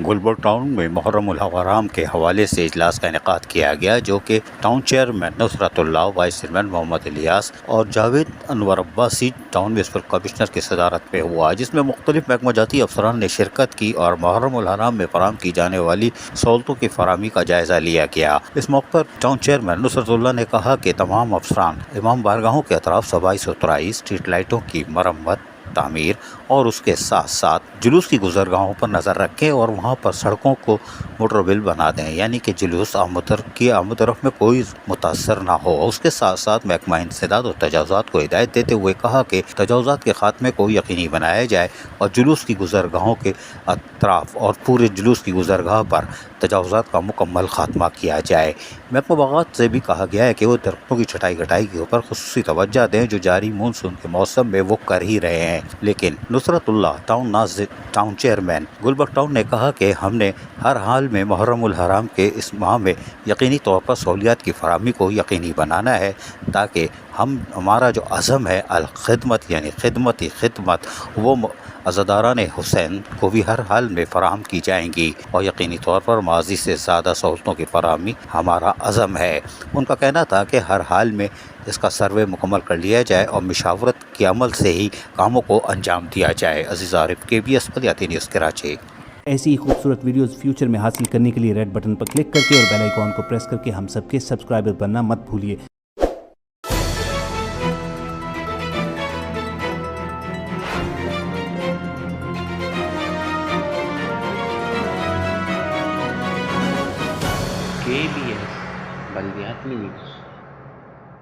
Gulberg town میں محرم الحرام کے حوالے سے اجلاس کا انعقاد کیا گیا، جو کہ ٹاؤن چیئرمین نصرت اللہ، وائس چیئرمین محمد الیاس اور جاوید انور عباسی ٹاؤن میونسپل کمشنر کی صدارت میں ہوا، جس میں مختلف محکمہ جاتی افسران نے شرکت کی اور محرم الحرام میں فراہم کی جانے والی سہولتوں کی فراہمی کا جائزہ لیا گیا۔ اس موقع پر ٹاؤن چیئرمین نصرت اللہ نے کہا کہ تمام افسران امام بارگاہوں کے اطراف صفائی ستھرائی، اسٹریٹ لائٹوں کی مرمت، تعمیر اور اس کے ساتھ ساتھ جلوس کی گزرگاہوں پر نظر رکھیں اور وہاں پر سڑکوں کو موٹر ویل بنا دیں، یعنی کہ جلوس آمد و رفت میں کوئی متاثر نہ ہو۔ اس کے ساتھ ساتھ محکمہ انسداد اور تجاوزات کو ہدایت دیتے ہوئے کہا کہ تجاوزات کے خاتمے کو یقینی بنایا جائے اور جلوس کی گزرگاہوں کے اطراف اور پورے جلوس کی گزرگاہ پر تجاوزات کا مکمل خاتمہ کیا جائے۔ محکمہ باغات سے بھی کہا گیا ہے کہ وہ درختوں کی چھٹائی کٹائی کے اوپر خصوصی توجہ دیں، جو جاری مونسون کے موسم میں وہ کر ہی رہے ہیں۔ لیکن نصرت اللہ ٹاؤن چیئرمین گلبرگ ٹاؤن نے کہا کہ ہم نے ہر حال میں محرم الحرام کے اس ماہ میں یقینی طور پر سہولیات کی فراہمی کو یقینی بنانا ہے، تاکہ ہمارا جو عزم ہے الخدمت یعنی خدمت وہ عزاداران حسین کو بھی ہر حال میں فراہم کی جائیں گی، اور یقینی طور پر ماضی سے زیادہ سہولتوں کی فراہمی ہمارا عزم ہے۔ ان کا کہنا تھا کہ ہر حال میں اس کا سروے مکمل کر لیا جائے اور مشاورت کے عمل سے ہی کاموں کو انجام دیا جائے۔ عزیز عارف، KBS بلیاتی نیوز کراچی۔ ایسی ہی خوبصورت ویڈیوز فیوچر میں حاصل کرنے کے لیے ریڈ بٹن پر کلک کر کے اور بیل آئیکن کو پریس کر کے ہم سب کے سبسکرائبر بننا مت بھولیے۔ KBS بلدیاتی نیوز۔